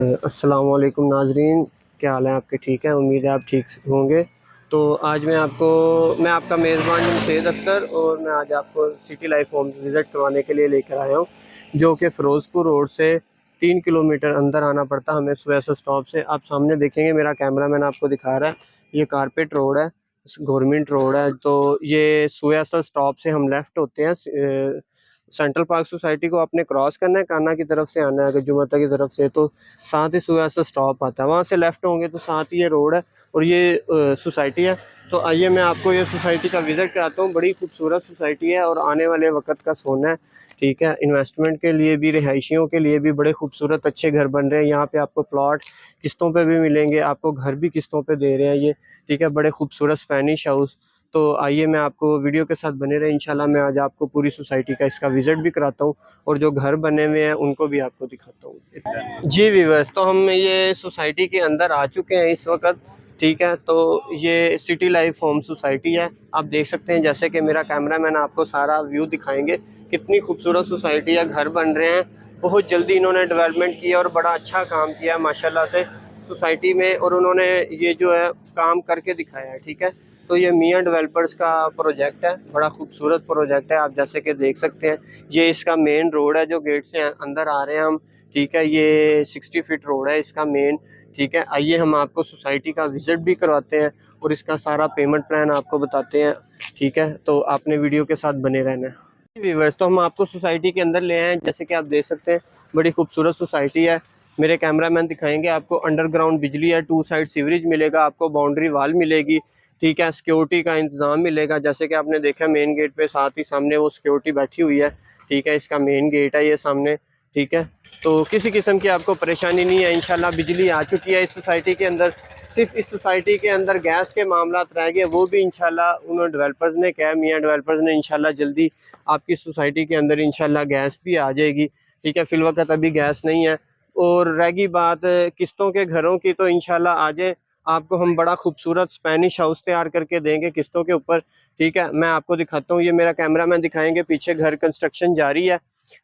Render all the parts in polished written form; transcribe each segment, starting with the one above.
अस्सलाम वालेकुम नाजरीन, क्या हाल है आपके? ठीक है, उम्मीद है आप ठीक होंगे। तो आज मैं आपका मेज़बान जमशेद अख्तर और मैं आज आपको सिटी लाइफ होम विज़िट करवाने के लिए लेकर आया हूँ, जो कि फ़िरोज़पुर रोड से 3 किलोमीटर अंदर आना पड़ता हमें सुएसा स्टॉप से। आप सामने देखेंगे, मेरा कैमरामैन आपको दिखा रहा है, ये कारपेट रोड है, गवर्नमेंट रोड है। तो ये सुएसा स्टॉप से हम लेफ़्ट होते हैं, सेंट्रल पार्क सोसाइटी को आपने क्रॉस करना है, कान्हा की तरफ से आना है अगर जुमता की तरफ से, तो साथ ही सुएसा स्टॉप आता है, वहाँ से लेफ़्ट होंगे तो साथ ही ये रोड है और ये सोसाइटी है। तो आइए मैं आपको ये सोसाइटी का विज़िट कराता हूँ। बड़ी खूबसूरत सोसाइटी है और आने वाले वक्त का सोना है, ठीक है। इन्वेस्टमेंट के लिए भी, रिहायशियों के लिए भी बड़े खूबसूरत अच्छे घर बन रहे हैं। यहाँ पे आपको प्लॉट किस्तों पे भी मिलेंगे, आपको घर भी किस्तों पे दे रहे हैं ये, ठीक है। बड़े खूबसूरत स्पेनिश हाउस। तो आइए मैं आपको वीडियो के साथ बने रहे, इंशाल्लाह मैं आज आपको पूरी सोसाइटी का इसका विज़िट भी कराता हूँ और जो घर बने हुए हैं उनको भी आपको दिखाता हूँ। जी व्यूअर्स, तो हम ये सोसाइटी के अंदर आ चुके हैं इस वक्त, ठीक है। तो ये सिटी लाइफ होम सोसाइटी है, आप देख सकते हैं, जैसे कि मेरा कैमरामैन आपको सारा व्यू दिखाएंगे। कितनी खूबसूरत सोसाइटी है, घर बन रहे हैं, बहुत जल्दी इन्होंने डेवलपमेंट किया और बड़ा अच्छा काम किया माशाल्लाह से सोसाइटी में, और उन्होंने ये जो है काम करके दिखाया है, ठीक है। तो ये मियाँ डेवलपर्स का प्रोजेक्ट है, बड़ा खूबसूरत प्रोजेक्ट है, आप जैसे कि देख सकते हैं। ये इसका मेन रोड है, जो गेट से अंदर आ रहे हैं हम, ठीक है। ये 60 फीट रोड है इसका मेन, ठीक है। आइए हम आपको सोसाइटी का विज़िट भी करवाते हैं और इसका सारा पेमेंट प्लान आपको बताते हैं, ठीक है। तो आपने वीडियो के साथ बने रहना है। व्यूअर्स, तो हम आपको सोसाइटी के अंदर ले आए हैं, जैसे कि आप देख सकते हैं, बड़ी खूबसूरत सोसाइटी है। मेरे कैमरामैन दिखाएंगे आपको। अंडरग्राउंड बिजली है, 2 साइड सीवरेज मिलेगा आपको, बाउंड्री वाल मिलेगी, ठीक है। सिक्योरिटी का इंतज़ाम मिलेगा, जैसे कि आपने देखा मेन गेट पे, साथ ही सामने वो सिक्योरिटी बैठी हुई है, ठीक है। इसका मेन गेट है ये सामने, ठीक है। तो किसी किस्म की आपको परेशानी नहीं है, इंशाल्लाह बिजली आ चुकी है इस सोसाइटी के अंदर। सिर्फ इस सोसाइटी के अंदर गैस के मामला रह गए, वो भी इंशाल्लाह उन्होंने डेवलपर्स ने कहा, मियाँ डेवलपर्स ने, इंशाल्लाह जल्दी आपकी सोसाइटी के अंदर इंशाल्लाह गैस भी आ जाएगी, ठीक है। फिलवक्त अभी गैस नहीं है। और रह गई बात किस्तों के घरों की, तो इंशाल्लाह आ जाए, आपको हम बड़ा खूबसूरत स्पेनिश हाउस तैयार करके देंगे किस्तों के ऊपर, ठीक है। मैं आपको दिखाता हूँ, ये मेरा कैमरामैन दिखाएंगे, पीछे घर कंस्ट्रक्शन जारी है,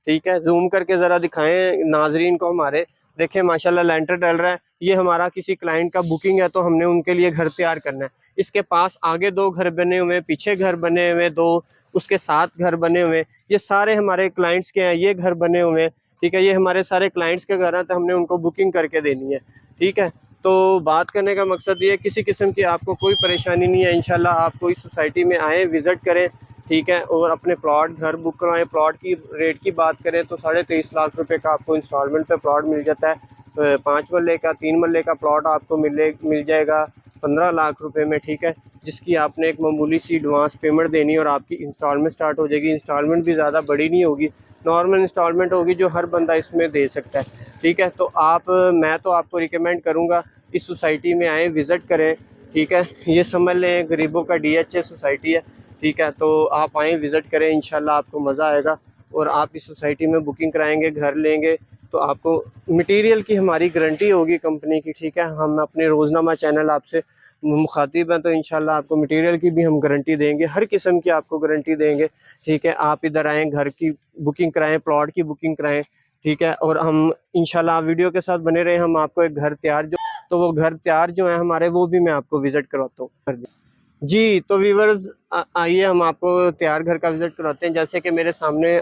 ठीक है। जूम करके ज़रा दिखाएं नाजरीन को हमारे। देखें माशाल्लाह लेंटर डल रहा है, ये हमारा किसी क्लाइंट का बुकिंग है, तो हमने उनके लिए घर तैयार करना है। इसके पास आगे 2 घर बने हुए, पीछे घर बने हुए 2, उसके साथ घर बने हुए, ये सारे हमारे क्लाइंट्स के हैं। ये घर बने हुए हैं, ठीक है, ये हमारे सारे क्लाइंट्स के घर हैं, तो हमने उनको बुकिंग करके देनी है, ठीक है। तो बात करने का मकसद ये है, किसी किस्म की आपको कोई परेशानी नहीं है, इंशाल्लाह आप कोई सोसाइटी में आएँ, विज़िट करें, ठीक है। और अपने प्लॉट घर बुक करवाएं। प्लॉट की रेट की बात करें तो 23.5 लाख रुपए का आपको इंस्टॉलमेंट पे प्लॉट मिल जाता है। 5 मरले का, 3 मरले का प्लॉट आपको मिल जाएगा 15 लाख रुपए में, ठीक है। जिसकी आपने एक मामूली सी एडवांस पेमेंट देनी और आपकी इंस्टॉलमेंट स्टार्ट हो जाएगी। इंस्टॉलमेंट भी ज़्यादा बड़ी नहीं होगी, नॉर्मल इंस्टॉलमेंट होगी जो हर बंदा इसमें दे सकता है, ठीक है। तो मैं तो आपको रिकमेंड करूँगा इस सोसाइटी में आएँ, विज़िट करें, ठीक है। ये समझ लें गरीबों का DHA सोसाइटी है, ठीक है। तो आप आएँ, विज़िट करें, इंशाल्लाह आपको मज़ा आएगा। और आप इस सोसाइटी में बुकिंग कराएंगे, घर लेंगे, तो आपको मटेरियल की हमारी गारंटी होगी कंपनी की, ठीक है। हम अपने रोज़नामा चैनल आपसे मुखातिब हैं, तो इंशाल्लाह आपको मटेरियल की भी हम गारंटी देंगे, हर किस्म की आपको गारंटी देंगे, ठीक है। आप इधर आएँ, घर की बुकिंग कराएँ, प्लॉट की बुकिंग कराएँ, ठीक है। और हम इंशाल्लाह वीडियो के साथ बने रहे, हम आपको एक घर तैयार जो, तो वो घर तैयार जो है हमारे, वो भी मैं आपको विज़िट करवाता हूँ। जी, तो व्यूअर्स, आइए हम आपको तैयार घर का विज़िट कराते हैं। जैसे कि मेरे सामने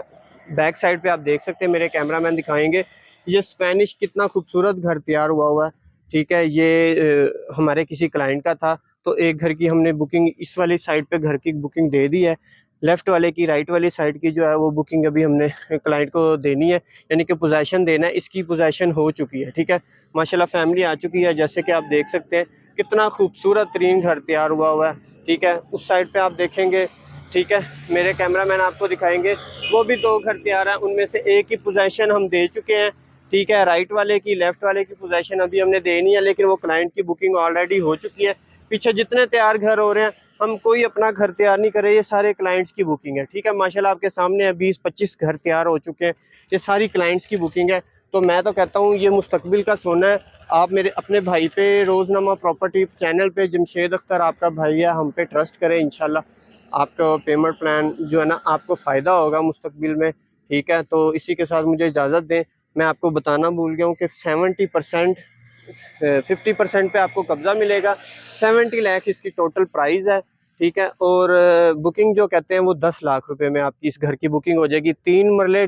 बैक साइड पे आप देख सकते हैं, मेरे कैमरामैन दिखाएंगे, ये स्पेनिश कितना खूबसूरत घर तैयार हुआ है, ठीक है। ये हमारे किसी क्लाइंट का था, तो एक घर की हमने बुकिंग इस वाली साइड पे घर की बुकिंग दे दी है। लेफ़्ट वाले की, राइट वाली साइड की जो है वो बुकिंग अभी हमने क्लाइंट को देनी है, यानी कि पोजेसन देना है। इसकी पोजेसन हो चुकी है, ठीक है। माशाल्लाह फैमिली आ चुकी है, जैसे कि आप देख सकते हैं, कितना खूबसूरत तरीन घर तैयार हुआ है, ठीक है। उस साइड पे आप देखेंगे, ठीक है, मेरे कैमरामैन आपको दिखाएंगे, वो भी 2 घर तैयार हैं, उनमें से एक की पोजेसन हम दे चुके हैं, ठीक है। राइट वाले की, लेफ्ट वाले की पोजेसन अभी हमने देनी है, लेकिन वो क्लाइंट की बुकिंग ऑलरेडी हो चुकी है। पीछे जितने तैयार घर हो रहे हैं, हम कोई अपना घर तैयार नहीं कर रहे, ये सारे क्लाइंट्स की बुकिंग है, ठीक है। माशाल्लाह आपके सामने है, 20-25 घर तैयार हो चुके हैं, ये सारी क्लाइंट्स की बुकिंग है। तो मैं तो कहता हूँ ये मुस्तकबिल का सोना है। आप मेरे अपने भाई पे, रोज़नामा प्रॉपर्टी चैनल पे, जमशेद अख्तर आपका भाई है, हम पे ट्रस्ट करें, इंशाल्लाह आपका पेमेंट प्लान जो है ना, आपको फ़ायदा होगा मुस्तकबिल में, ठीक है। तो इसी के साथ मुझे इजाज़त दें, मैं आपको बताना भूल गया हूँ कि 70% 50% पे आपको कब्ज़ा मिलेगा। 70 लाख इसकी टोटल प्राइस है, ठीक है। और बुकिंग जो कहते हैं वो 10 लाख रुपए में आपकी इस घर की बुकिंग हो जाएगी। 3 मरले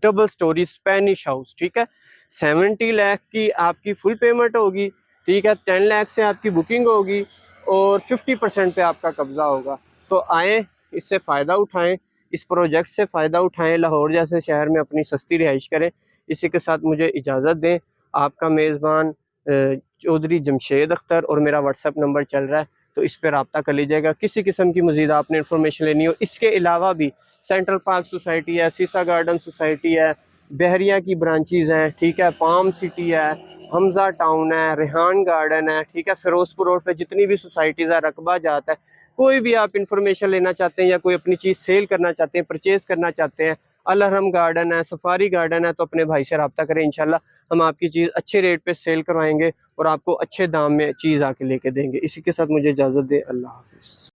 डबल स्टोरी स्पेनिश हाउस, ठीक है। 70 लाख की आपकी फुल पेमेंट होगी, ठीक है। 10 लाख से आपकी बुकिंग होगी और 50% पे आपका कब्ज़ा होगा। तो आए, इससे फ़ायदा उठाएं, इस प्रोजेक्ट से फ़ायदा उठाएं, लाहौर जैसे शहर में अपनी सस्ती रिहाइश करें। इसी के साथ मुझे इजाज़त दें। आपका मेज़बान चौधरी जमशेद अख्तर, और मेरा व्हाट्सएप नंबर चल रहा है, तो इस पर रब्ता कर लीजिएगा। किसी किस्म की मज़ीद आपने इन्फॉर्मेशन लेनी हो, इसके अलावा भी सेंट्रल पार्क सोसाइटी है, सीसा गार्डन सोसाइटी है, बहरिया की ब्रांचेज़ हैं, ठीक है, पाम सिटी है, हमजा टाउन है, रेहान गार्डन है, ठीक है, फिरोजपुर रोड पे जितनी भी सोसाइटीज़ है, रकबा जाता है, कोई भी आप इंफॉर्मेशन लेना चाहते हैं या कोई अपनी चीज़ सेल करना चाहते हैं, परचेज़ करना चाहते हैं, अलहरम गार्डन है, सफारी गार्डन है, तो अपने भाई से रब्ता करें। इंशाल्लाह हम आपकी चीज़ अच्छे रेट पे सेल करवाएंगे और आपको अच्छे दाम में चीज़ आके लेके देंगे। इसी के साथ मुझे इजाज़त दें। अल्लाह हाफ़िज़।